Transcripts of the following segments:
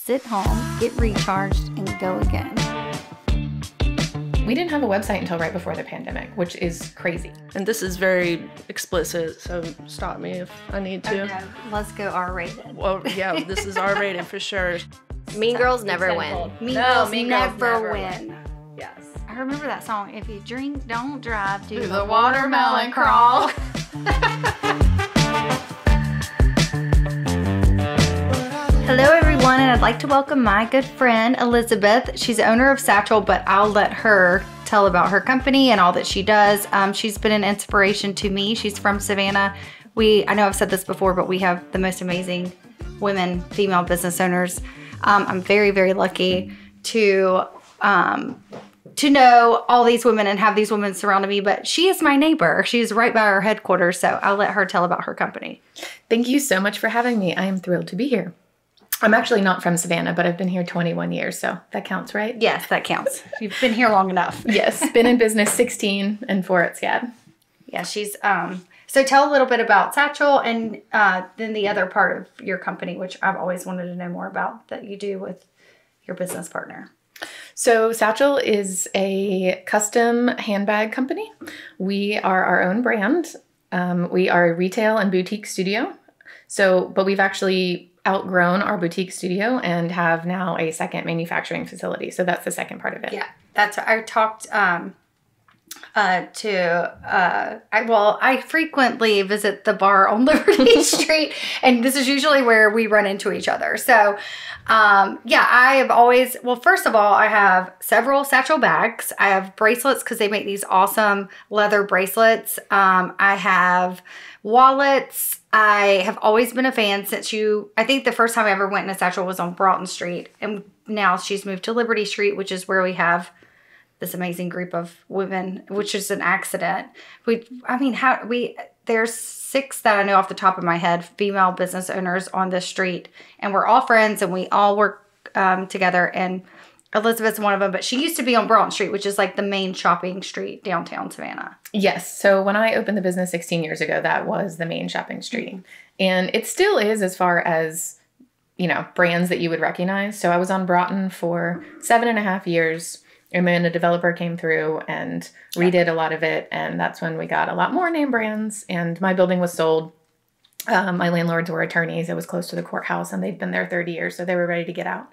sit home, get recharged, and go again. We didn't have a website until right before the pandemic, which is crazy. And this is very explicit, so stop me if I need to. Okay, let's go R-rated. Well, yeah, this is R-rated for sure. Mean Girls never win. Mean Girls never win. Yes. I remember that song. If you drink, don't drive, do Do the the watermelon watermelon crawl. Hello, everyone, and I'd like to welcome my good friend, Elizabeth. She's owner of Satchel, but I'll let her tell about her company and all that she does. She's been an inspiration to me. She's from Savannah. I know I've said this before, but we have the most amazing women, female business owners. I'm very, very lucky to know all these women and have these women surrounding me, but she is my neighbor. She's right by our headquarters, so I'll let her tell about her company. Thank you so much for having me. I am thrilled to be here. I'm actually not from Savannah, but I've been here 21 years, so that counts, right? Yes, that counts. You've been here long enough. Yes, been in business 16 and 4 at SCAD. Yeah, she's, so tell a little bit about Satchel and then the other part of your company, which I've always wanted to know more about, that you do with your business partner. So Satchel is a custom handbag company. We are our own brand. We are a retail and boutique studio. But we've actually outgrown our boutique studio and have now a second manufacturing facility. So that's the second part of it. Yeah, that's I talked I frequently visit the bar on Liberty Street, and this is usually where we run into each other. So, yeah, I have always, well, first of all, I have several Satchel bags. I have bracelets because they make these awesome leather bracelets. I have wallets. I have always been a fan since I think the first time I ever went in a Satchel was on Broughton Street, and now she's moved to Liberty Street, which is where we have this amazing group of women, which is an accident. There's 6 that I know off the top of my head, female business owners on this street, and we're all friends and we all work together, and Elizabeth's one of them, but she used to be on Broughton Street, which is like the main shopping street downtown Savannah. Yes. So when I opened the business 16 years ago, that was the main shopping street. And it still is as far as, brands that you would recognize. So I was on Broughton for 7.5 years. And then a developer came through and redid a lot of it. And that's when we got a lot more name brands. And my building was sold. My landlords were attorneys. It was close to the courthouse and they'd been there 30 years. So they were ready to get out.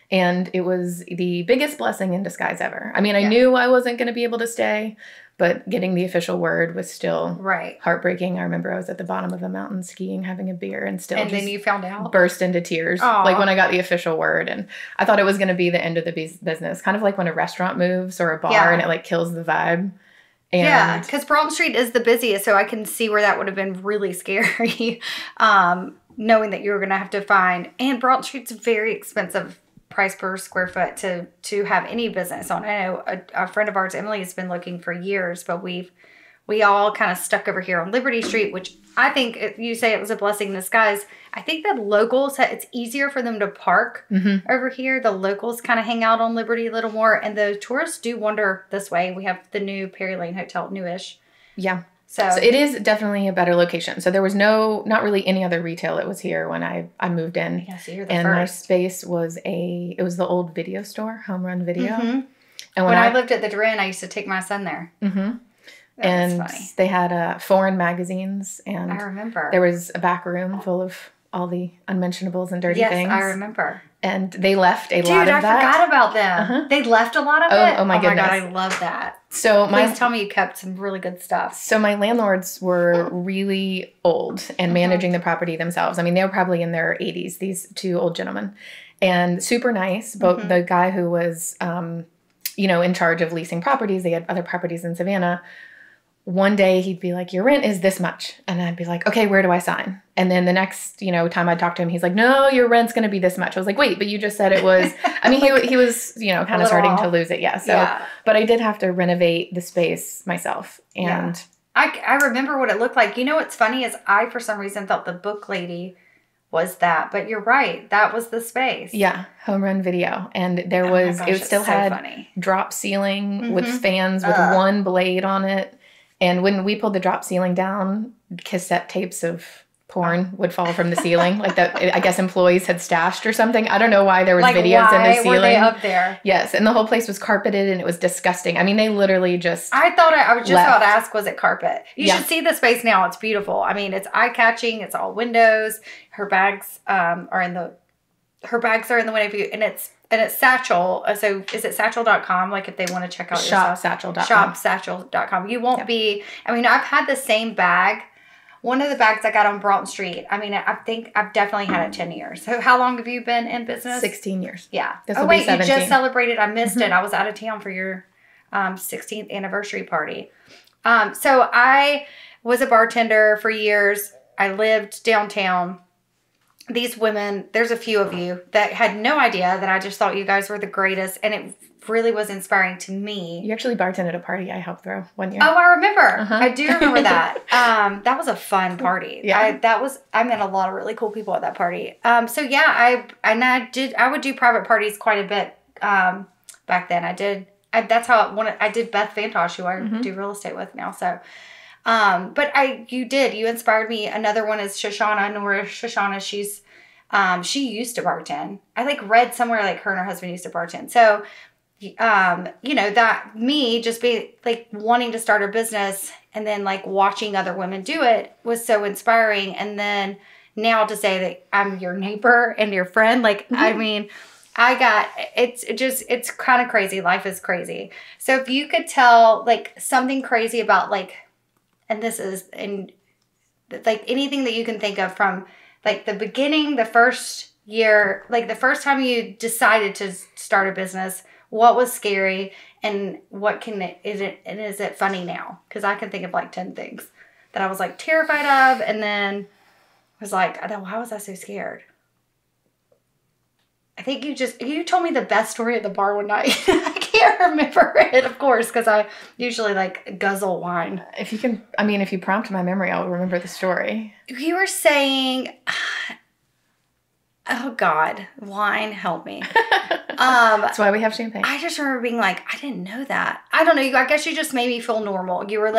And it was the biggest blessing in disguise ever. I mean, I knew I wasn't going to be able to stay, but getting the official word was still heartbreaking. I remember I was at the bottom of a mountain skiing, having a beer, and then you found out? Burst into tears. Aww. Like when I got the official word. And I thought it was going to be the end of the business. Kind of like when a restaurant moves or a bar and it like kills the vibe. And because Broughton Street is the busiest, so I can see where that would have been really scary, knowing that you were going to have to find. And Broughton Street's very expensive price per square foot to have any business on. I know a friend of ours, Emily, has been looking for years, but we all kind of stuck over here on Liberty Street, which I think, if you say it was a blessing in disguise, I think that locals, it's easier for them to park over here. The locals kind of hang out on Liberty a little more, and the tourists do wander this way. We have the new Perry Lane Hotel, newish. Yeah. So it is definitely a better location. So there was not really any other retail. It was here when I moved in. Yeah, so you're the and first. My space was it was the old video store, Home Run Video. Mm-hmm. And when I lived at the Duran, I used to take my son there. Mm-hmm. That was funny. They had foreign magazines, and I remember there was a back room full of all the unmentionables and dirty things. Yes, I remember. And they left a lot of that. Dude, I forgot about them. They left a lot of it? Oh my goodness. God, I love that. So Please tell me you kept some really good stuff. So my landlords were really old and managing the property themselves. I mean, they were probably in their 80s, these 2 old gentlemen. And super nice. But the guy who was, in charge of leasing properties, they had other properties in Savannah. One day he'd be like, your rent is this much. And I'd be like, okay, where do I sign? And then the next, time I'd talk to him, he's like, no, your rent's going to be this much. I was like, wait, but you just said it was, I mean, he was, kind of starting to lose it. Yeah. So, but I did have to renovate the space myself. And I remember what it looked like. What's funny is I, for some reason, thought the book lady was that, but you're right. That was the space. Yeah. Home Run Video. And there was, it still had drop ceiling with fans with one blade on it. And when we pulled the drop ceiling down, cassette tapes of porn would fall from the ceiling, like that. I guess employees had stashed or something. I don't know why there was Like, videos in the why ceiling. were they up there? Yes, and the whole place was carpeted, and it was disgusting. I mean, they literally just. I thought I was just left. about to ask, was it carpet? You should see the space now. It's beautiful. I mean, it's eye catching. It's all windows. Her bags are in the window view, and it's Satchel. So is it satchel.com? Like if they want to check out your stuff. Shopsatchel.com. You won't be. I mean, I've had the same bag. One of the bags I got on Broughton Street. I mean, I think I've definitely had it 10 years. So how long have you been in business? 16 years. Yeah. This oh, will wait, be 17. you just celebrated. I missed it. I was out of town for your 16th anniversary party. So I was a bartender for years. I lived downtown. These women, there's a few of you that had no idea that I just thought you guys were the greatest. And it really was inspiring to me. You actually bartended at a party I helped throw one year. Oh, I remember. I do remember that. That was a fun party. Yeah. I met a lot of really cool people at that party. So yeah, I would do private parties quite a bit back then. I did Beth Fantosh, who I do real estate with now. So, but you inspired me. Another one is Nora Shoshana. She used to bartend. I read somewhere her and her husband used to bartend. So, that me just being wanting to start a business and then watching other women do it was so inspiring. And then now to say that I'm your neighbor and your friend, I mean, it's kind of crazy. Life is crazy. So if you could tell something crazy about anything that you can think of from the beginning, the first year, the first time you decided to start a business, what was scary and is it funny now? Because I can think of 10 things that I was terrified of, and then was why was I so scared? I think you told me the best story at the bar one night. I can't remember it, of course, because I usually guzzle wine. If you prompt my memory, I'll remember the story. You were saying, oh God, wine, help me. That's why we have champagne. I just remember being I didn't know that. I don't know. I guess you just made me feel normal. You were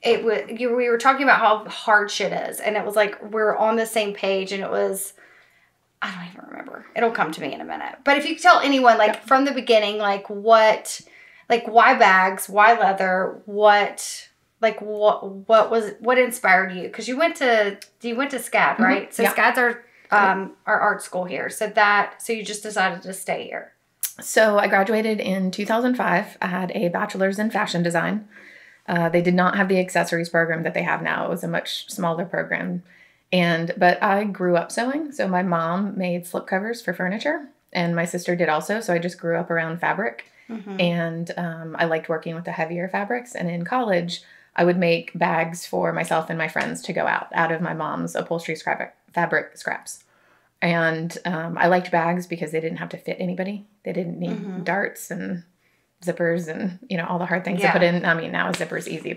we were talking about how hard shit is, and it was we're on the same page, and it was. I don't even remember. It'll come to me in a minute. But if you could tell anyone, from the beginning, why bags, why leather, what inspired you? Because you went to SCAD, right? So SCAD's our art school here. So you just decided to stay here. So I graduated in 2005. I had a bachelor's in fashion design. They did not have the accessories program that they have now. It was a much smaller program. But I grew up sewing. So my mom made slipcovers for furniture, and my sister did also. So I just grew up around fabric, and I liked working with the heavier fabrics. And in college, I would make bags for myself and my friends to go out of my mom's upholstery fabric scraps. And I liked bags because they didn't have to fit anybody. They didn't need darts and zippers and all the hard things to put in. I mean, now a zipper is easy,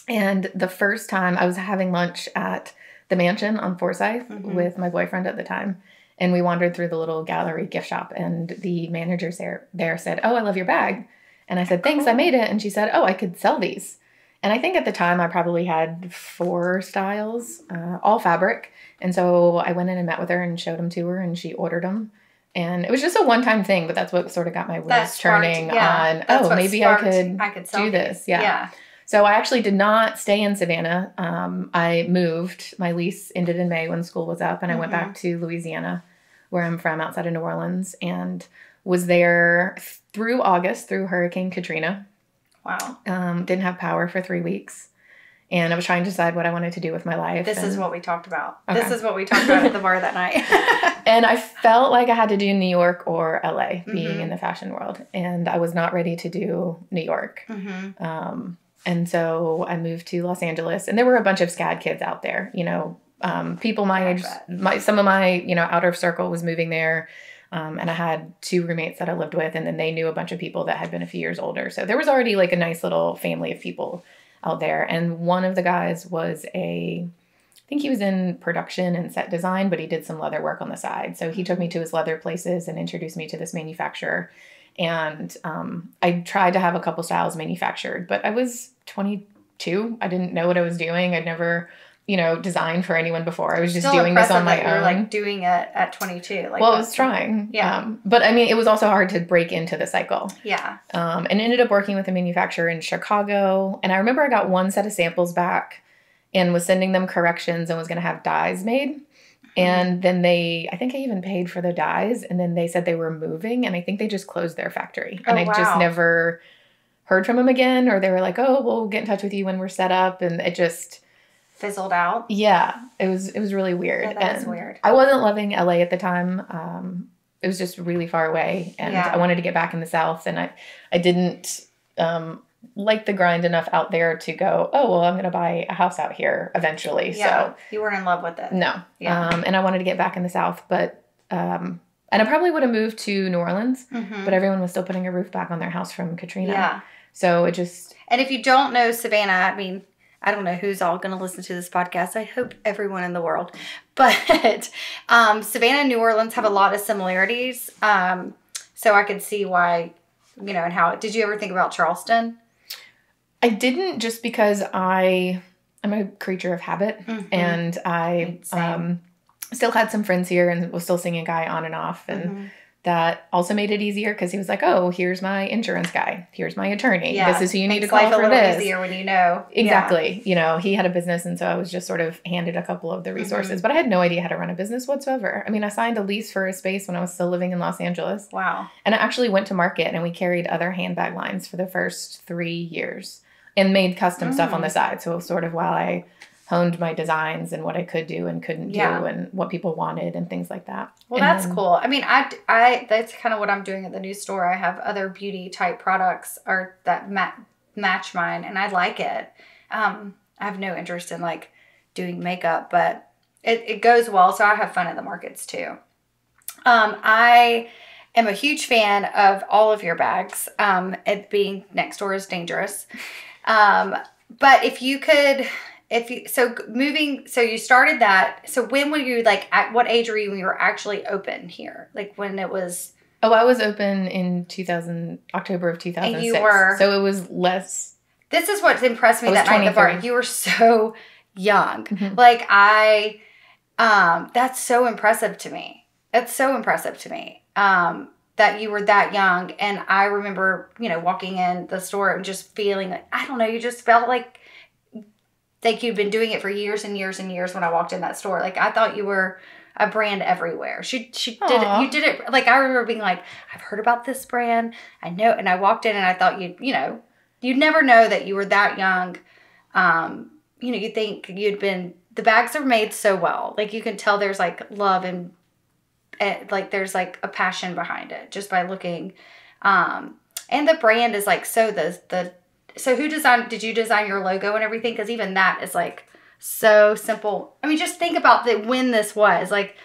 and the first time I was having lunch at the mansion on Forsyth with my boyfriend at the time. And we wandered through the little gallery gift shop, and the manager there said, "Oh, I love your bag." And I said, "Thanks, cool. I made it." And she said, "Oh, I could sell these." And I think at the time I probably had 4 styles, all fabric. And so I went in and met with her and showed them to her, and she ordered them. And it was just a one-time thing, but that's what sort of got my wheels turning on, maybe I could do this. Yeah. So I actually did not stay in Savannah. I moved. My lease ended in May when school was up, and I went back to Louisiana, where I'm from, outside of New Orleans, and was there through August, through Hurricane Katrina. Wow. Didn't have power for 3 weeks, and I was trying to decide what I wanted to do with my life. This is what we talked about. Okay. This is what we talked about at the bar that night. And I felt like I had to do New York or LA, being in the fashion world, and I was not ready to do New York. And so I moved to Los Angeles, and there were a bunch of SCAD kids out there, people my age, some of my, outer circle was moving there. And I had 2 roommates that I lived with, and then they knew a bunch of people that had been a few years older. So there was already a nice little family of people out there. And one of the guys was I think he was in production and set design, but he did some leather work on the side. So he took me to his leather places and introduced me to this manufacturer. And I tried to have a couple styles manufactured, but I was 22. I didn't know what I was doing. I'd never design for anyone before. I was just Still doing this on my that own. You're like doing it at 22. Like, well, I was trying. Yeah. But I mean, it was also hard to break into the cycle. Yeah. And ended up working with a manufacturer in Chicago. And I remember I got one set of samples back and was sending them corrections and was going to have dyes made. And then I think I even paid for the dyes. And then they said they were moving. And I think they just closed their factory. And I just never heard from them again. Or they were like, oh, we'll get in touch with you when we're set up. And it just fizzled out. Yeah, it was really weird. Yeah, that is weird. I wasn't loving LA at the time. It was just really far away, and I wanted to get back in the South, and I didn't like the grind enough out there to go, oh well, I'm going to buy a house out here eventually. Yeah, so you weren't in love with it. No. Yeah. And I wanted to get back in the South, but and I probably would have moved to New Orleans, but everyone was still putting a roof back on their house from Katrina. Yeah. So it just. And if you don't know Savannah, I mean, I don't know who's all going to listen to this podcast. I hope everyone in the world. But Savannah and New Orleans have a lot of similarities. So I could see why, and how. Did you ever think about Charleston? I didn't, just because I'm a creature of habit. And I still had some friends here and was still seeing a guy on and off. And that also made it easier because he was like, oh, here's my insurance guy. Here's my attorney. Yeah. This is who you need to call for this. Makes life a little easier when you know. Exactly. Yeah. He had a business, and so I was just sort of handed a couple of the resources. But I had no idea how to run a business whatsoever. I mean, I signed a lease for a space when I was still living in Los Angeles. Wow. And I actually went to market, and we carried other handbag lines for the first 3 years and made custom stuff on the side. So it was sort of while I honed my designs and what I could do and couldn't do and what people wanted and things like that. Well, that's cool. I mean, I that's kind of what I'm doing at the new store. I have other beauty type products that match mine, and I like it. I have no interest in like doing makeup, but it goes well. So I have fun at the markets too. I am a huge fan of all of your bags. It being next door is dangerous. But if you could, so you started that. So when were you at what age were you when you were actually open here? Like when it was. Oh, I was open in October of 2006. And you were. So it was less. This is what's impressed me that night at the bar. You were so young. That's so impressive to me. That's so impressive to me. That you were that young. And I remember, walking in the store and just feeling like, I don't know, you just felt like you'd been doing it for years and years and years when I walked in that store. Like, I thought you were a brand everywhere. She did it. You did it. Like, I remember being like, I've heard about this brand. I know. And I walked in and I thought you'd never know that you were that young. You think the bags are made so well. Like, you can tell there's like love and like there's like a passion behind it just by looking. And the brand is like, so did you design your logo and everything? Because even that is like so simple. I mean, just think about when this was like,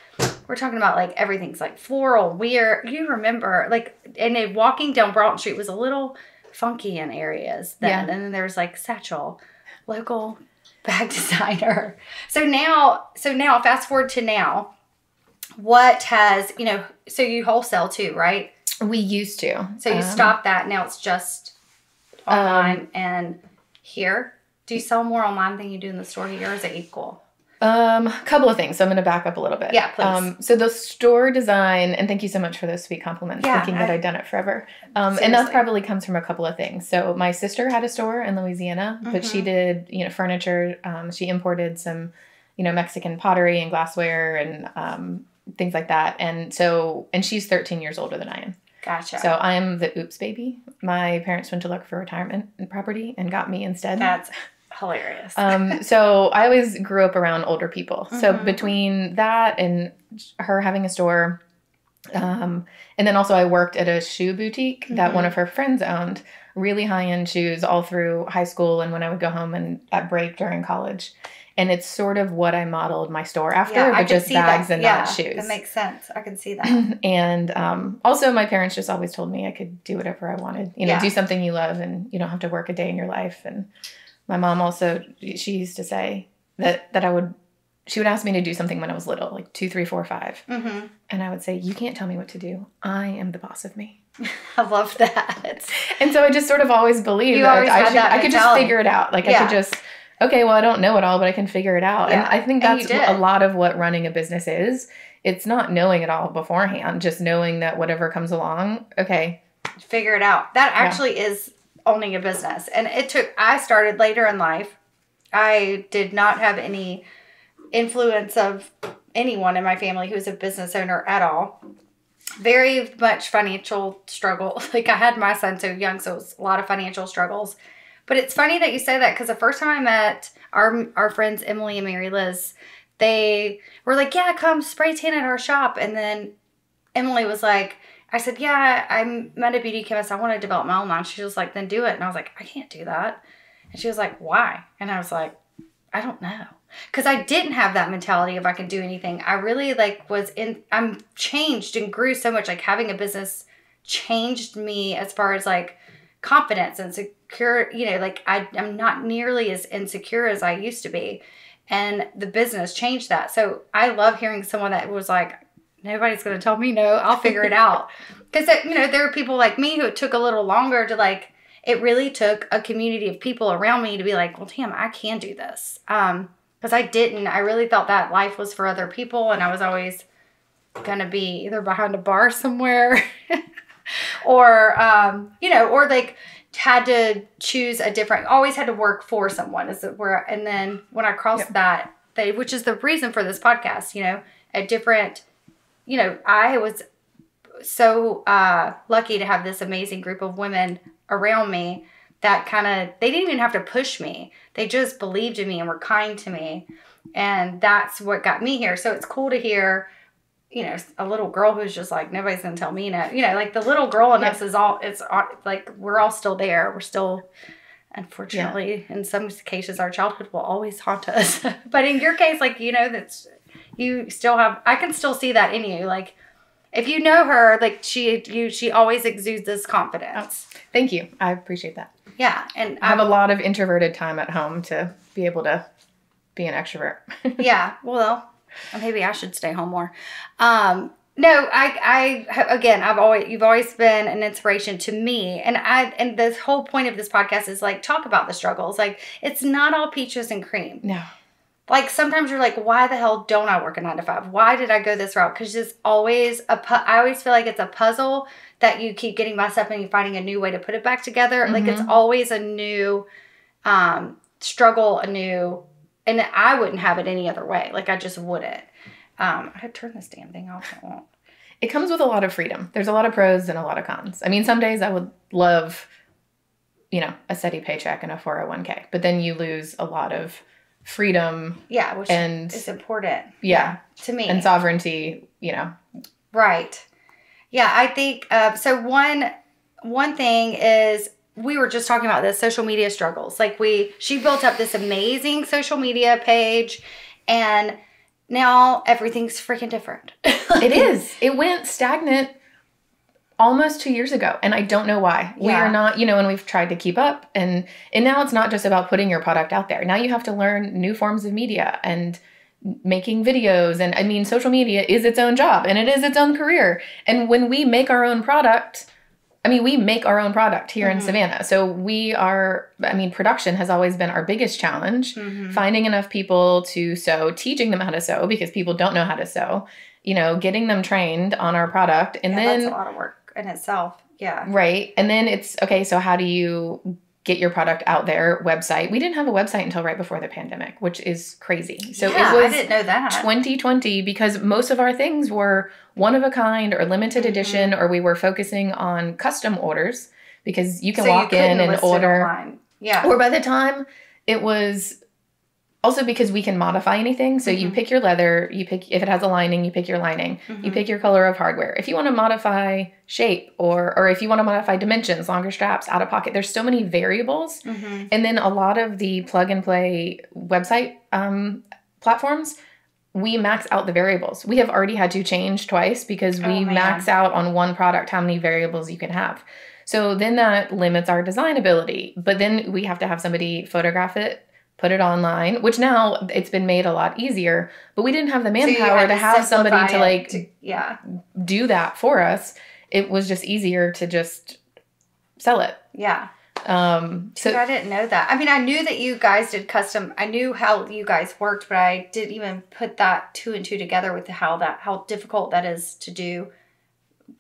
we're talking about like everything's like floral, weird. You remember and then walking down Broughton Street was a little funky in areas then. Yeah. And then there was like Satchel, local bag designer. So now fast forward to now, what has, so you wholesale too, right? We used to. So you stopped that. Now it's just online and here. Do you sell more online than you do in the store here, or is it equal? Couple of things. So I'm going to back up a little bit. Yeah, please. So the store design, and thank you so much for those sweet compliments, thinking that I'd done it forever. And that probably comes from a couple of things. So my sister had a store in Louisiana, but she did, furniture. She imported some, Mexican pottery and glassware and things like that. And she's 13 years older than I am. Gotcha. So I'm the oops baby. My parents went to look for retirement property and got me instead. That's hilarious. So I always grew up around older people. So between that and her having a store, and then also I worked at a shoe boutique that one of her friends owned, really high-end shoes all through high school and when I would go home and at break during college. And it's sort of what I modeled my store after, but just bags and not shoes. That makes sense. I can see that. And also my parents just always told me I could do whatever I wanted. Do something you love and you don't have to work a day in your life. And my mom also, she used to say that she would ask me to do something when I was little, like 2, 3, 4, 5. And I would say, you can't tell me what to do. I am the boss of me. I love that. And so I just sort of always believed that I could just figure it out. Like I could just... okay, well, I don't know it all, but I can figure it out. Yeah. And I think And that's you did. a lot of what running a business is. It's not knowing it all beforehand, just knowing that whatever comes along, okay. Figure it out. That actually is owning a business. And I started later in life. I did not have any influence of anyone in my family who was a business owner at all. Very much financial struggle. Like, I had my son so young, so it was a lot of financial struggles. But it's funny that you say that, because the first time I met our friends Emily and Mary Liz, they were like, yeah, come spray tan at our shop. And then Emily was like, I said, yeah, I'm met a beauty chemist. I want to develop my own line. She was like, then do it. And I was like, I can't do that. And she was like, why? And I was like, I don't know. Because I didn't have that mentality of I can do anything. I really I'm changed and grew so much. Like, having a business changed me as far as like confidence and secure, like I'm not nearly as insecure as I used to be. And the business changed that. So I love hearing someone that was like, nobody's going to tell me no, I'll figure it out. Because, there are people like me who it took a little longer to like, it really took a community of people around me to be like, well, damn, I can do this. Because I really thought that life was for other people. And I was always going to be either behind a bar somewhere or, or like had to choose always had to work for someone. And then when I crossed that, which is the reason for this podcast, a different, I was so lucky to have this amazing group of women around me that they didn't even have to push me. They just believed in me and were kind to me. And that's what got me here. So it's cool to hear, a little girl who's just like, nobody's going to tell me no. Like the little girl in us it's like, we're all still there. We're still, unfortunately, in some cases, our childhood will always haunt us. But in your case, like, that's, you still have, I can still see that in you. Like, if you know her, like she always exudes this confidence. Oh, thank you. I appreciate that. Yeah. And I have a lot of introverted time at home to be able to be an extrovert. Yeah. Well, maybe I should stay home more. No, you've always been an inspiration to me. And the whole point of this podcast is like, talk about the struggles. Like, it's not all peaches and cream. No. Like, sometimes you're like, why the hell don't I work a 9-to-5? Why did I go this route? Because it's always I always feel like it's a puzzle that you keep getting messed up and you're finding a new way to put it back together. Mm-hmm. Like, it's always a new struggle, and I wouldn't have it any other way. Like, I just wouldn't. I had to turn this damn thing off. I won't. It comes with a lot of freedom. There's a lot of pros and a lot of cons. I mean, some days I would love, a steady paycheck and a 401k, but then you lose a lot of freedom. Yeah, which is important. Yeah. To me. And sovereignty, Right. Yeah, I think, so one thing is, we were just talking about this, social media struggles. Like, she built up this amazing social media page, and now everything's freaking different. It is. It went stagnant almost 2 years ago, and I don't know why. Yeah. We are not, and we've tried to keep up, and now it's not just about putting your product out there. Now you have to learn new forms of media and making videos, and I mean, social media is its own job, and it is its own career. And when we make our own product, we make our own product here in Savannah. So production has always been our biggest challenge. Mm-hmm. Finding enough people to sew, teaching them how to sew, because people don't know how to sew, getting them trained on our product. And then that's a lot of work in itself. Yeah. Right. And then it's, okay, so how do you get your product out there? Website. We didn't have a website until right before the pandemic, which is crazy. So it was I didn't know that. 2020, because most of our things were one of a kind or limited edition, or we were focusing on custom orders, because you can walk in and order. Yeah. Or by the time it was, also because we can modify anything. So you pick your leather, if it has a lining, you pick your lining, you pick your color of hardware. If you want to modify shape or if you want to modify dimensions, longer straps, out of pocket, there's so many variables. Mm-hmm. And then a lot of the plug and play website platforms, we max out the variables. We have already had to change twice because we max out on one product how many variables you can have. So then that limits our design ability. But then we have to have somebody photograph it, put it online, which now it's been made a lot easier, but we didn't have the manpower to have somebody to do that for us. It was just easier to just sell it. Yeah. Dude, I didn't know that. I mean, I knew that you guys did custom. I knew how you guys worked, but I didn't even put that two and two together with how difficult that is to do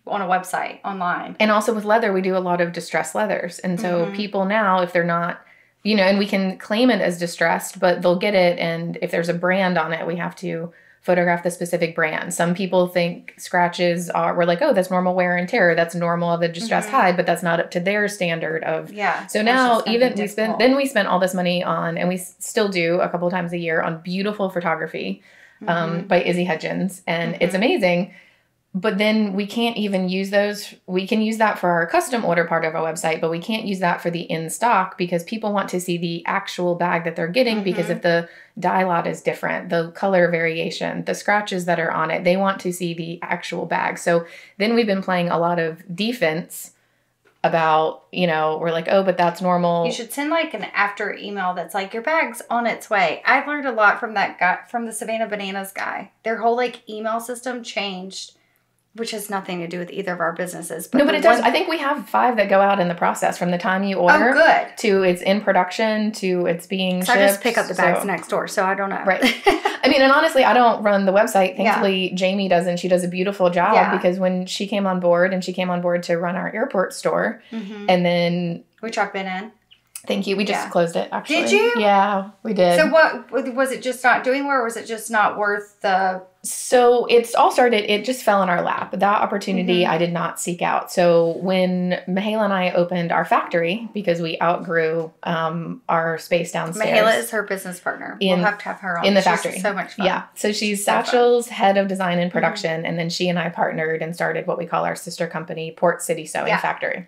on a website online. And also with leather, we do a lot of distressed leathers. And so people now, if they're not, and we can claim it as distressed, but they'll get it. And if there's a brand on it, we have to photograph the specific brand. Some people think scratches we're like, oh, that's normal wear and tear. That's normal of a distressed hide, but that's not up to their standard of. Yeah. So now even we spent all this money on, and we still do a couple of times a year on beautiful photography by Izzy Hudgens. And it's amazing. But then we can't even use those. We can use that for our custom order part of our website, but we can't use that for the in-stock because people want to see the actual bag that they're getting because if the dye lot is different, the color variation, the scratches that are on it, they want to see the actual bag. So then we've been playing a lot of defense about, we're like, oh, but that's normal. You should send like an after email that's like, your bag's on its way. I've learned a lot from that guy, from the Savannah Bananas guy. Their whole like email system changed, which has nothing to do with either of our businesses. But no, but it does. I think we have 5 that go out in the process from the time you order to it's in production to it's being shipped. I just pick up the bags next door, so I don't know. Right. I mean, and honestly, I don't run the website. Thankfully, Jamie does, and she does a beautiful job because when she came on board, to run our airport store, and then... Which I've been in. Thank you. We just closed it, actually. Did you? Yeah, we did. So what, was it just not doing well, or was it just not worth the... So it just fell in our lap. That opportunity I did not seek out. So when Michaela and I opened our factory, because we outgrew our space downstairs. Michaela is her business partner. We'll have to have her on. In the factory. So much fun. Yeah. So she's Satchel's head of design and production. And then she and I partnered and started what we call our sister company, Port City Sewing Factory.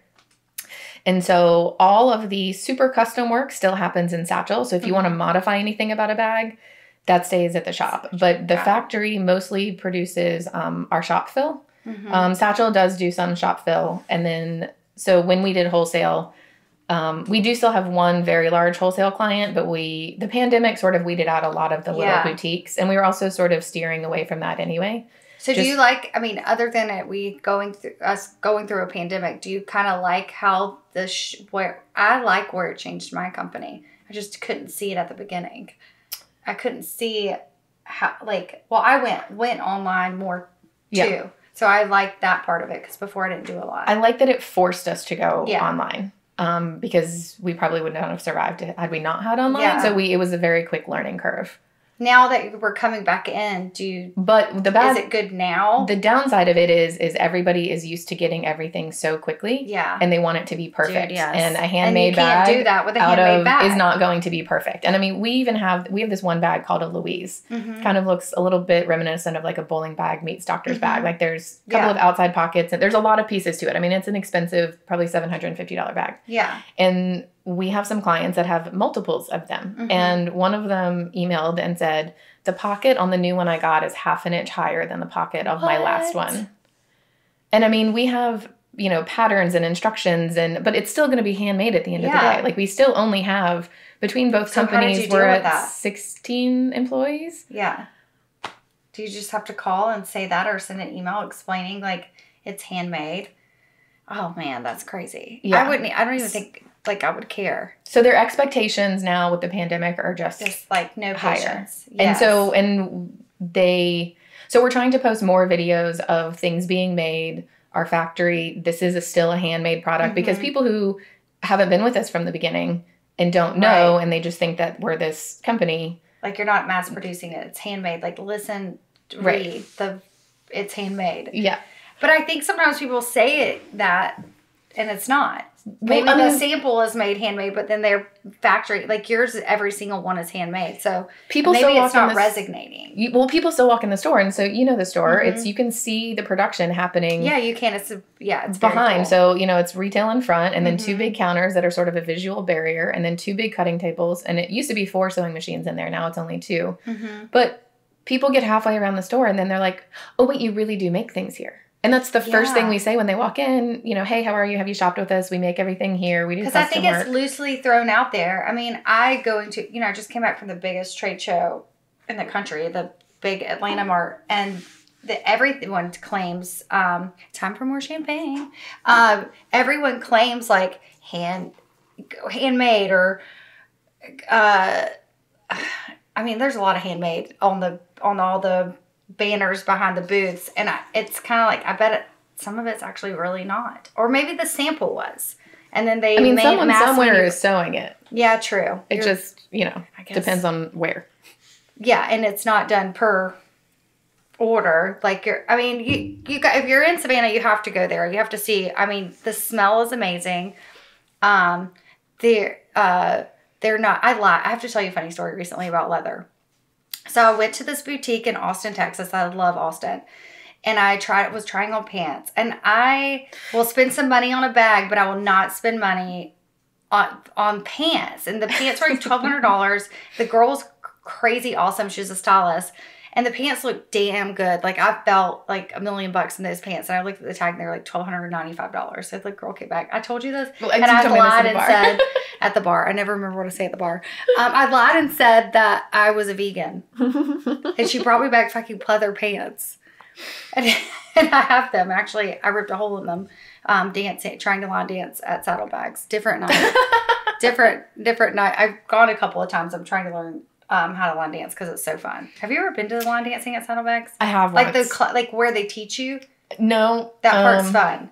And so all of the super custom work still happens in Satchel. So if you want to modify anything about a bag, that stays at the shop. But the factory mostly produces our shop fill. Satchel does do some shop fill. And then, so when we did wholesale, we do still have one very large wholesale client, but the pandemic sort of weeded out a lot of the little boutiques. And we were also sort of steering away from that anyway. So do you like, I mean, other than going through a pandemic, do you kind of like how where it changed my company? I just couldn't see it at the beginning. I couldn't see how, I went online more too. So I like that part of it because before I didn't do a lot. I like that it forced us to go online because we probably would not have survived it had we not had online. Yeah. So it was a very quick learning curve. Now that we're coming back in, is it good now? The downside of it is everybody is used to getting everything so quickly. Yeah. And they want it to be perfect. Dude, yes. And a handmade bag do that with a handmade bag. is not going to be perfect. And I mean, we have this one bag called a Louise. Kind of looks a little bit reminiscent of like a bowling bag meets doctor's bag. Like there's a couple of outside pockets and there's a lot of pieces to it. I mean, it's an expensive, probably $750 bag. Yeah. And we have some clients that have multiples of them. And one of them emailed and said, the pocket on the new one I got is 1/2 inch higher than the pocket of my last one. And I mean, we have, patterns and instructions but it's still going to be handmade at the end of the day. Like we still only have, between both companies, we're at 16 employees. Yeah. Do you just have to call and say that or send an email explaining like it's handmade? Oh man, that's crazy. Yeah. I don't even think I would care. So their expectations now with the pandemic are just like no patience. Yes. And so we're trying to post more videos of things being made. Our factory, this is still a handmade product because people who haven't been with us from the beginning and don't know, and they just think that we're this company. Like you're not mass producing it. It's handmade. Like listen, read it's handmade. Yeah. But I think sometimes people say that and it's not. Maybe the sample is made handmade, but then their factory, like yours, every single one is handmade. So people maybe it's not resonating. People still walk in the store, and so the store. You can see the production happening. Yeah, you can. It's behind. Cool. So it's retail in front, and then 2 big counters that are sort of a visual barrier, and then 2 big cutting tables. And it used to be 4 sewing machines in there. Now it's only 2. But people get halfway around the store, and then they're like, "Oh wait, you really do make things here." And that's the first thing we say when they walk in, hey, how are you? Have you shopped with us? We make everything here. We do custom work. Because I think it's loosely thrown out there. I mean, I just came back from the biggest trade show in the country, the big Atlanta Mart, and everyone claims, time for more champagne. Everyone claims like handmade or, I mean, there's a lot of handmade on all the banners behind the booths. And it's kind of like, I bet some of it's actually really not. Or maybe the sample was. And then they someone somewhere is sewing it. Yeah, true. It just, depends on where. Yeah, and it's not done per order. Like you if you're in Savannah, you have to go there. You have to see. I mean, the smell is amazing. They're not. I have to tell you a funny story recently about leather. So I went to this boutique in Austin, Texas. I love Austin. And I was trying on pants. And I will spend some money on a bag, but I will not spend money on pants. And the pants were like $1,200. The girl was crazy awesome. She was a stylist. And the pants looked damn good. Like, I felt like $1 million in those pants. And I looked at the tag and they were like $1,295. So the girl came back. I told you this. Well, and I lied and said, at the bar. I never remember what to say at the bar. I lied and said that I was a vegan. And she brought me back fucking pleather pants. And I have them. Actually, I ripped a hole in them dancing, trying to line dance at Saddlebags. Different night. different night. I've gone a couple of times. I'm trying to learn how to line dance because it's so fun. Have you ever been to the line dancing at Saddlebags? I have like once. Like where they teach you? No. That part's fun.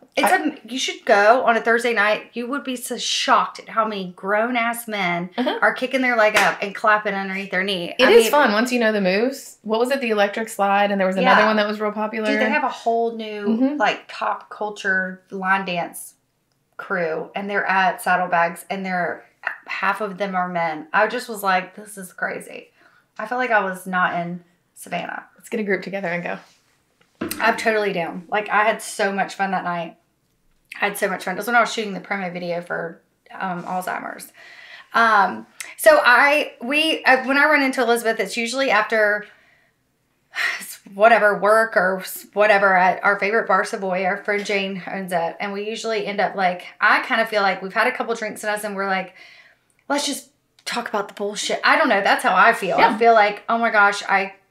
You should go on a Thursday night. You would be so shocked at how many grown-ass men are kicking their leg up and clapping underneath their knee. It is fun once you know the moves. What was it? The electric slide, and there was another one that was real popular. Dude, they have a whole new like pop culture line dance crew, and they're at Saddlebags, and half of them are men. I just was like, this is crazy. I felt like I was not in Savannah. Let's get a group together and go. I'm totally down. Like, I had so much fun that night. I had so much fun. It was when I was shooting the promo video for Alzheimer's. So when I run into Elizabeth, it's usually after whatever work or whatever at our favorite bar, Savoy. Our friend Jane owns it. And we usually end up like, I kind of feel like we've had a couple drinks in us and we're like, let's just talk about the bullshit. I don't know. That's how I feel. Yeah. I feel like, oh my gosh,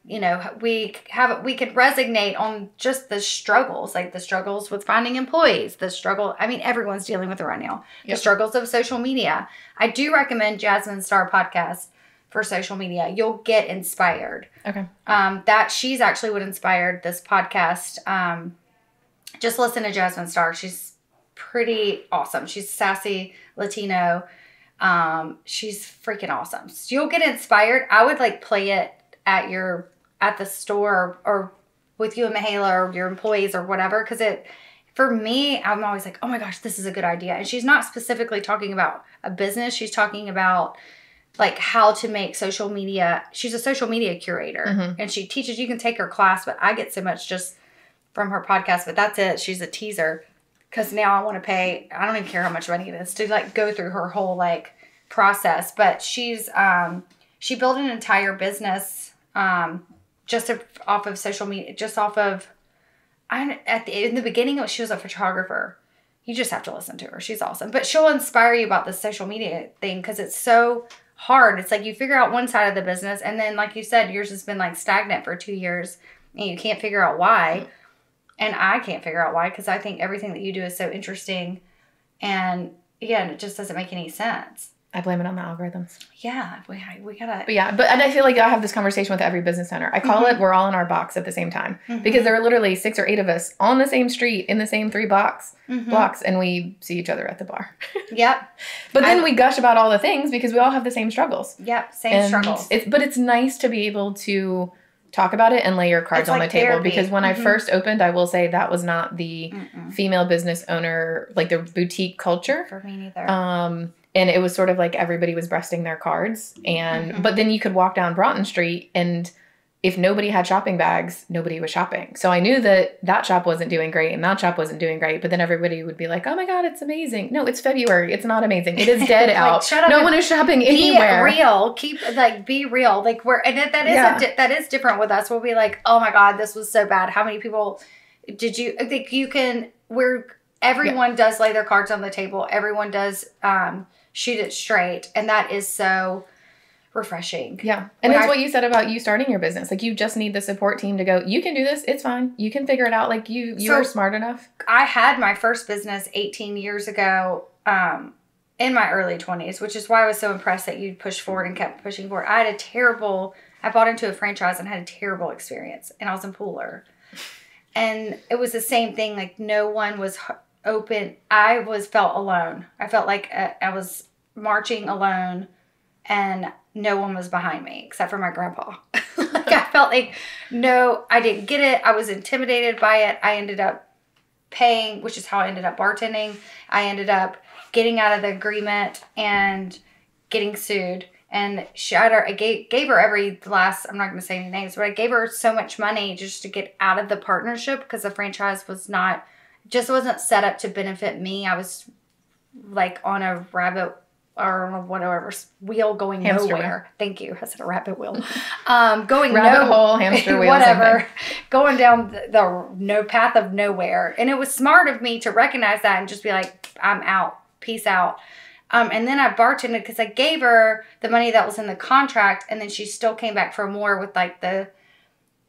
we could resonate on just the struggles, like the struggles with finding employees, everyone's dealing with it right now. Yep. The struggles of social media. I do recommend Jasmine Star podcast for social media. You'll get inspired. Okay. That she's actually what inspired this podcast. Just listen to Jasmine Star. She's pretty awesome. She's sassy Latino. She's freaking awesome. So you'll get inspired. I would like play it at the store or with you and Michaela or your employees or whatever. Cause for me, I'm always like, oh my gosh, this is a good idea. And she's not specifically talking about a business. She's talking about like how to make social media. She's a social media curator and she teaches, you can take her class, but I get so much just from her podcast, but that's it. She's a teaser. Cause now I want to pay, I don't even care how much money it is to like go through her whole like process, but she built an entire business just off of social media, in the beginning, she was a photographer. You just have to listen to her. She's awesome. But she'll inspire you about the social media thing because it's so hard. It's like you figure out one side of the business and then, like you said, yours has been like stagnant for 2 years and you can't figure out why. And I can't figure out why because I think everything that you do is so interesting and it just doesn't make any sense. I blame it on the algorithms. Yeah, we gotta. And I feel like I have this conversation with every business owner. I call it, we're all in our box at the same time. Because there are literally 6 or 8 of us on the same street in the same 3 blocks, and we see each other at the bar. Yep. But then we gush about all the things because we all have the same struggles. Yep, same struggles. But it's nice to be able to talk about it and lay your cards on the table. Therapy. Because when I first opened, I will say that was not the female business owner, like the boutique culture. For me neither. And it was sort of like everybody was breasting their cards. But then you could walk down Broughton Street and if nobody had shopping bags, nobody was shopping. So I knew that shop wasn't doing great and that shop wasn't doing great. But then everybody would be like, oh my God, it's amazing. No, it's February. It's not amazing. It is dead out. Shut up. No one is shopping anywhere. Be real. Be real. Like that is different with us. We'll be like, oh my God, this was so bad. How many people did you think everyone does lay their cards on the table. Everyone does, shoot it straight. And that is so refreshing. Yeah. And that's what you said about you starting your business. Like you just need the support team to go, you can do this. It's fine. You can figure it out. Like you are smart enough. I had my first business 18 years ago. in my early 20s, which is why I was so impressed that you pushed forward and kept pushing forward. I bought into a franchise and had a terrible experience, and I was in Pooler. And it was the same thing. Like, no one was open. Felt alone. I felt like I was marching alone, and no one was behind me except for my grandpa. Like, I felt like, no, I didn't get it. I was intimidated by it. I ended up paying, which is how I ended up bartending. I ended up getting out of the agreement and getting sued. And I gave her I'm not going to say any names, but I gave her so much money just to get out of the partnership because the franchise wasn't set up to benefit me. I was like on a rabbit or whatever wheel going Hamster nowhere. wheel. Thank you. I said a rabbit wheel. Going rabbit hole, hamster wheel, whatever. Going down the no path of nowhere. And it was smart of me to recognize that and just be like, I'm out. Peace out. And then I bartended because I gave her the money that was in the contract, and then she still came back for more with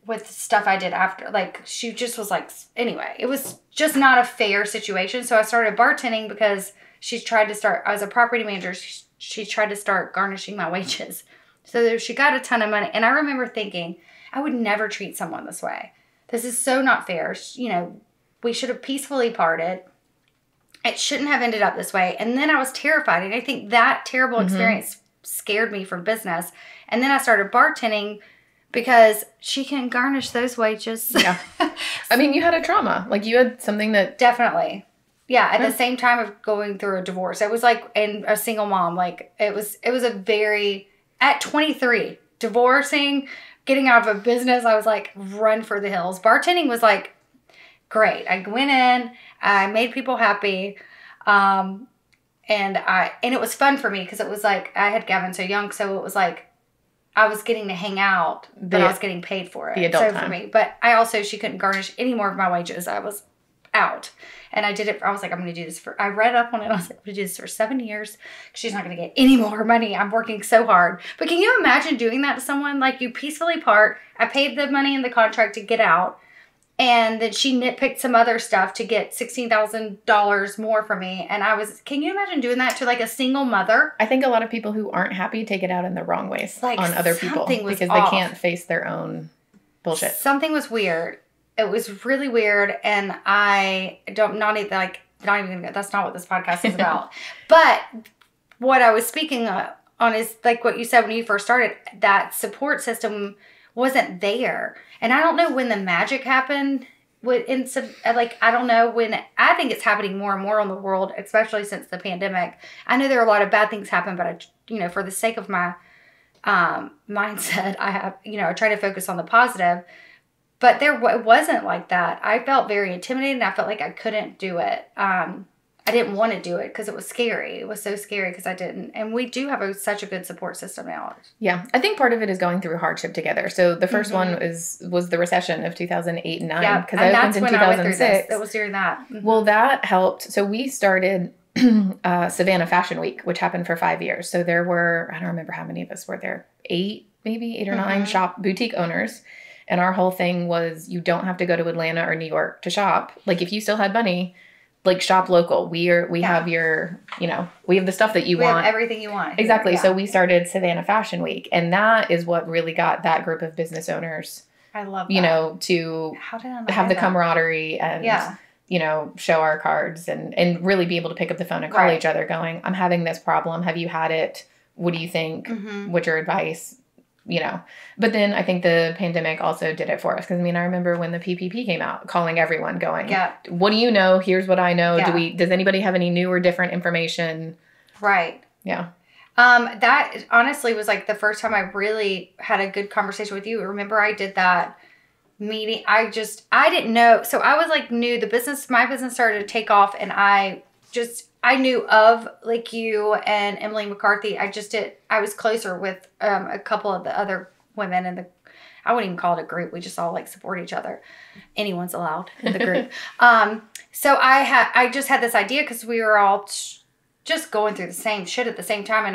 with stuff I did after. Like, she just was like, anyway, it was just not a fair situation. So I started bartending because I was a property manager. She tried to start garnishing my wages. So she got a ton of money. And I remember thinking, I would never treat someone this way. This is so not fair. We should have peacefully parted. It shouldn't have ended up this way. And then I was terrified. And I think that terrible experience scared me from business. And then I started bartending because she can garnish those wages. Yeah. I mean, you had a trauma. Like, you had something that... Definitely. Yeah. At the same time of going through a divorce. It was like, and a single mom. Like, it was at 23, divorcing, getting out of a business, I was like, run for the hills. Bartending was like, great. I went in, I made people happy. And it was fun for me because it was like, I had Gavin so young. So it was like, I was getting to hang out, but I was getting paid for it. The adult time. For me. But she couldn't garnish any more of my wages. I was out. And I did it. I was like, I'm going to do this I read up on it. I was like, I'm going to do this for 7 years. She's not going to get any more money. I'm working so hard. But can you imagine doing that to someone? Like, you peacefully part. I paid the money in the contract to get out. And then she nitpicked some other stuff to get $16,000 more from me. And can you imagine doing that to like a single mother? I think a lot of people who aren't happy take it out in the wrong ways on other people because they can't face their own bullshit. Something was weird. It was really weird. And that's not what this podcast is about. But what I was speaking on is like what you said when you first started, that support system wasn't there. And I don't know when the magic happened. I don't know when. I think it's happening more and more in the world, especially since the pandemic. I know there are a lot of bad things happen, but for the sake of my mindset, I try to focus on the positive. But it wasn't like that. I felt very intimidated, and I felt like I couldn't do it. I didn't want to do it because it was scary. It was so scary because I didn't. And we do have such a good support system now. Yeah. I think part of it is going through hardship together. So the first one was the recession of 2008 and 9. Yeah, because I opened in 2006. I went through this. It was during that. Mm-hmm. Well, that helped. So we started Savannah Fashion Week, which happened for 5 years. So there were, I don't remember how many of us were there, 8 or 9 shop boutique owners. And our whole thing was, you don't have to go to Atlanta or New York to shop. Like, if you still had money, like, shop local. We have your, we have the stuff that you want. We have everything you want. Exactly. Yeah. So we started Savannah Fashion Week. And that is what really got that group of business owners, I love that. To have the camaraderie and, show our cards and really be able to pick up the phone and call each other going, I'm having this problem. Have you had it? What do you think? Mm-hmm. What's your advice? But then I think the pandemic also did it for us. Because, I remember when the PPP came out, calling everyone going, what do you know? Here's what I know. Yeah. Does anybody have any new or different information? Right. Yeah. That honestly was like the first time I really had a good conversation with you. Remember, I did that meeting. I didn't know. So I was like new. My business started to take off, and I knew of like you and Emily McCarthy. I was closer with a couple of the other women I wouldn't even call it a group. We just all like support each other. Anyone's allowed in the group. So I just had this idea because we were all just going through the same shit at the same time.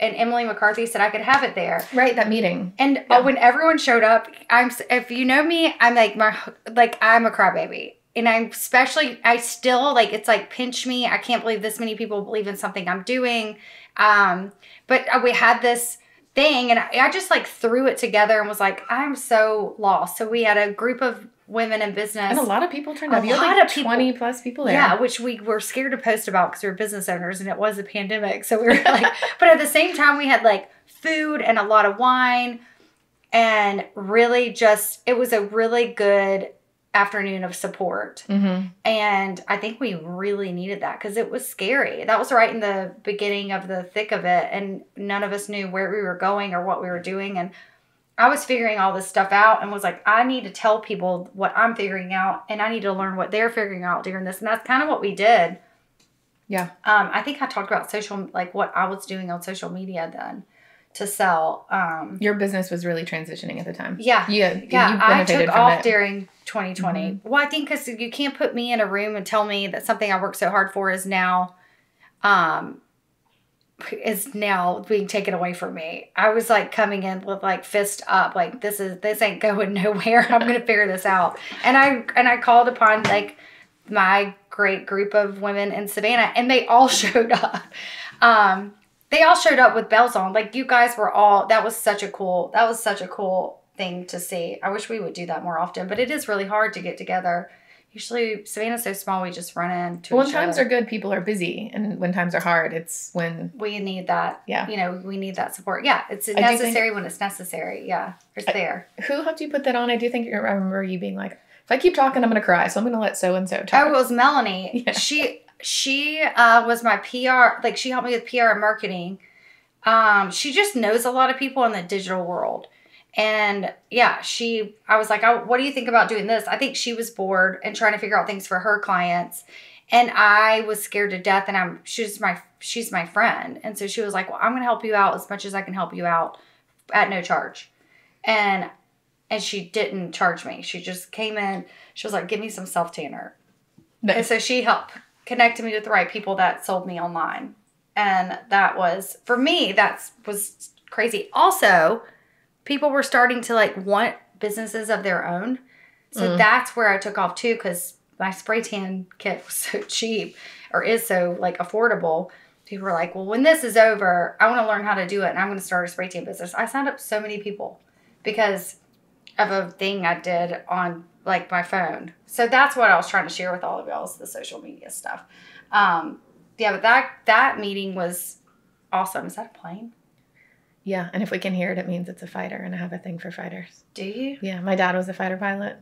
And Emily McCarthy said I could have it there. Right, that meeting. And when everyone showed up, if you know me, I'm like I'm a crybaby. I still like, it's like, pinch me. I can't believe this many people believe in something I'm doing. But we had this thing, and I just like threw it together and was like, I'm so lost. So we had a group of women in business. And a lot of people turned up. You had like 20 plus people there. Yeah, which we were scared to post about because we were business owners and it was a pandemic. So we were like, but at the same time, we had like food and a lot of wine, and really just, it was a really good afternoon of support. Mm-hmm. And I think we really needed that because it was scary. That was right in the beginning of the thick of it, and none of us knew where we were going or what we were doing. And I was figuring all this stuff out and was like, I need to tell people what I'm figuring out, and I need to learn what they're figuring out during this. And that's kind of what we did. Yeah. I think I talked about like what I was doing on social media then to sell. Your business was really transitioning at the time. Yeah. You I took off it. during 2020. Mm-hmm. Well, I think because you can't put me in a room and tell me that something I worked so hard for is now being taken away from me. I was like coming in with like fist up, like this ain't going nowhere. I'm gonna figure this out. And I called upon like my great group of women in Savannah, and they all showed up. They all showed up with bells on. Like, you guys were all, that was such a cool thing to see. I wish we would do that more often, but it is really hard to get together. Usually, Savannah's so small, we just run into each other. When times are good, people are busy. And when times are hard, it's when... we need that. Yeah. You know, we need that support. Yeah, it's necessary when it's necessary. Yeah, it's there. Who helped you put that on? I do think I remember you being like, if I keep talking, I'm going to cry, so I'm going to let so-and-so talk. Oh, it was Melanie. Yeah. She was my PR, like she helped me with PR and marketing. She just knows a lot of people in the digital world. And yeah, I was like, what do you think about doing this? I think she was bored and trying to figure out things for her clients. And I was scared to death, and she's my friend. And so she was like, well, I'm going to help you out as much as I can help you out at no charge. And she didn't charge me. She just came in. She was like, give me some self-tanner. Nice. And so she helped connected me with the right people that sold me online. And that was, for me, that was crazy. Also, people were starting to like want businesses of their own. So that's where I took off too, because my spray tan kit was so cheap, or is so like affordable. People were like, well, when this is over, I want to learn how to do it, and I'm going to start a spray tan business. I signed up so many people because of a thing I did on like my phone. So that's what I was trying to share with all of y'all, is the social media stuff. Yeah, but that meeting was awesome. Is that a plane? Yeah, and if we can hear it, it means it's a fighter, and I have a thing for fighters. Do you? Yeah, my dad was a fighter pilot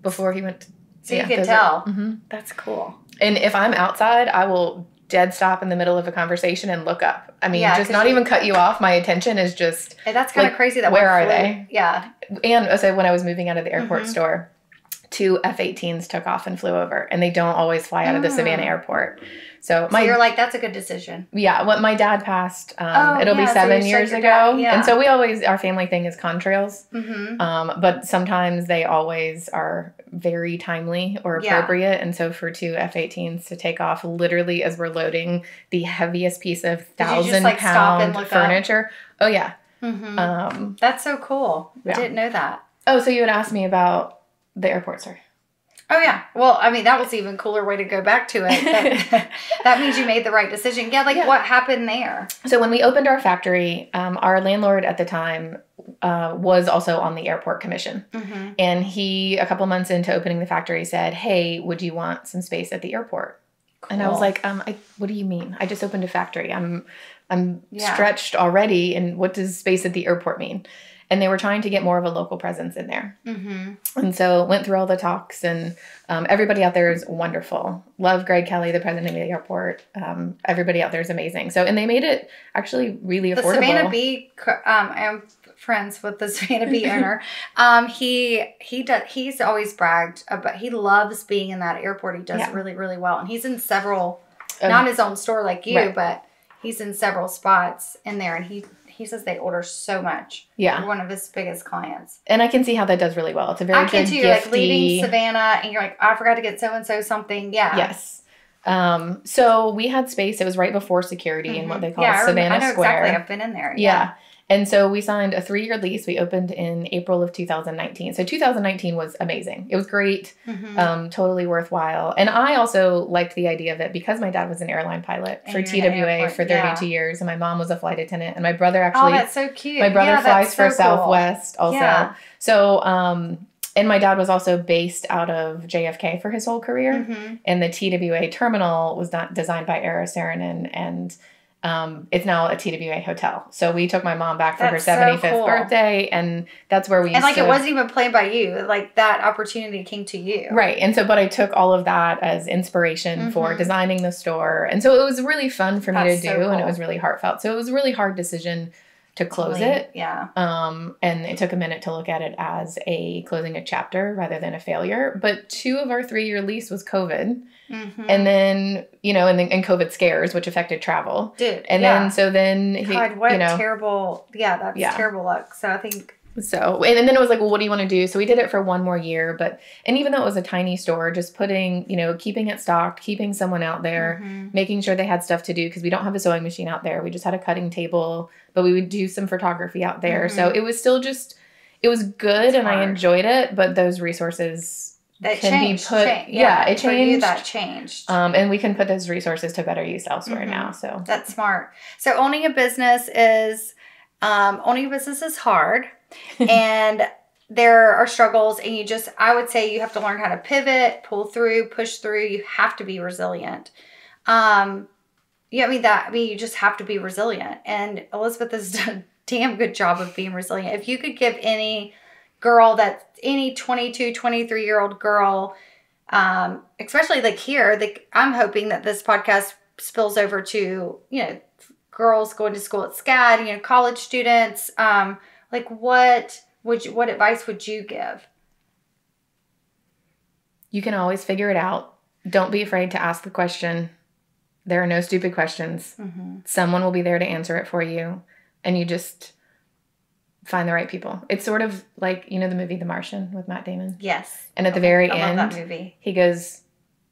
before he went. So you can tell. Mm-hmm. That's cool. And if I'm outside, I will dead stop in the middle of a conversation and look up. I mean, just not even cut you off. My attention is just... And that's kind of crazy. That where are they? Yeah. And so when I was moving out of the airport store, 2 F-18s took off and flew over, and they don't always fly out of the Savannah airport. So you're like, that's a good decision. Yeah. When my dad passed, it'll be 7 years ago. Yeah. And so our family thing is contrails. Mm-hmm. But sometimes they always are very timely or appropriate. Yeah. And so for 2 F-18s to take off literally as we're loading the heaviest piece of 1,000-pound furniture. Oh, yeah. Mm-hmm. That's so cool. Yeah. I didn't know that. Oh, so you had asked me about the airport, sir. Oh, yeah. Well, I mean, that was an even cooler way to go back to it. That means you made the right decision. Yeah, what happened there? So when we opened our factory, our landlord at the time was also on the airport commission. Mm-hmm. And he, a couple months into opening the factory, said, hey, would you want some space at the airport? Cool. And I was like, what do you mean? I just opened a factory. I'm stretched already. And what does space at the airport mean? And they were trying to get more of a local presence in there. Mm-hmm. And so went through all the talks, and everybody out there is wonderful. Love Greg Kelly, the president of the airport. Everybody out there is amazing. So, and they made it actually really affordable. The Savannah Bee, I'm friends with the Savannah Bee owner. He's always bragged about, he loves being in that airport. He does really, really well. And he's in several, not his own store like you, but he's in several spots in there, and he says they order so much. Yeah. You're one of his biggest clients. And I can see how that does really well. It's a very good, you're like leaving Savannah and you're like, I forgot to get so-and-so something. Yeah. Yes. So we had space. It was right before security in what they call Savannah I know Square. Exactly. I've been in there. Yeah. And so we signed a 3-year lease. We opened in April of 2019. So 2019 was amazing. It was great, totally worthwhile. And I also liked the idea of it because my dad was an airline pilot for TWA for 32 years, and my mom was a flight attendant, and my brother actually. Oh, that's so cute. My brother flies for cool. Southwest also. Yeah. So, and my dad was also based out of JFK for his whole career. And the TWA terminal was not designed by Ara Saarinen, and it's now a TWA hotel. So we took my mom back for her 75th birthday, and that's where we used it wasn't even planned by you. Like, that opportunity came to you. Right. And so, but I took all of that as inspiration for designing the store. And so it was really fun for me to do, and it was really heartfelt. So it was a really hard decision to close it. Yeah. And it took a minute to look at it as closing a chapter rather than a failure. But 2 of our 3-year lease was COVID. And then, and COVID scares, which affected travel. Dude. And then, God, what terrible, that's terrible luck. So I think. So, and then it was like, well, what do you want to do? So we did it for 1 more year. And even though it was a tiny store, just putting, keeping it stocked, keeping someone out there, making sure they had stuff to do, because we don't have a sewing machine out there. We just had a cutting table, but we would do some photography out there. So it was still it was good, and I enjoyed it, but those resources that can changed, be put, it changed. For you, that changed. And we can put those resources to better use elsewhere now. So that's smart. So owning a business is hard, and there are struggles, and I would say you have to learn how to pivot, pull through, push through. You have to be resilient. You just have to be resilient. And Elizabeth has done a damn good job of being resilient. If you could give any girl any 22, 23-year-old girl, especially like here, I'm hoping that this podcast spills over to, girls going to school at SCAD, college students. What advice would you give? You can always figure it out. Don't be afraid to ask the question. There are no stupid questions. Someone will be there to answer it for you. And you just find the right people. It's sort of like, the movie The Martian with Matt Damon. Yes. And at the very I end, love that movie. He goes,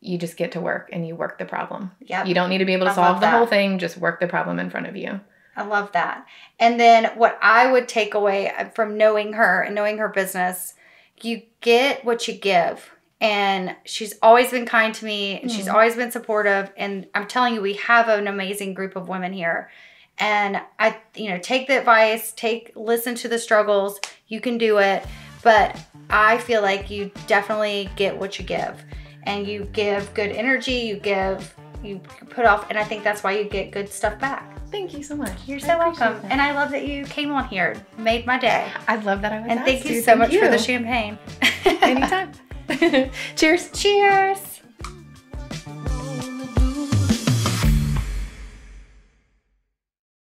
you just get to work and you work the problem. Yep. You don't need to be able to solve the whole thing. Just work the problem in front of you. I love that. And then what I would take away from knowing her and knowing her business, you get what you give. And she's always been kind to me, and she's always been supportive. And I'm telling you, we have an amazing group of women here. And I, take the advice, listen to the struggles. You can do it. But I feel like you definitely get what you give. And you give good energy, you put off, and I think that's why you get good stuff back. Thank you so much. You're so welcome. And I love that you came on here. Made my day. I love that I was And thank you so much for the champagne. Anytime. Cheers. Cheers.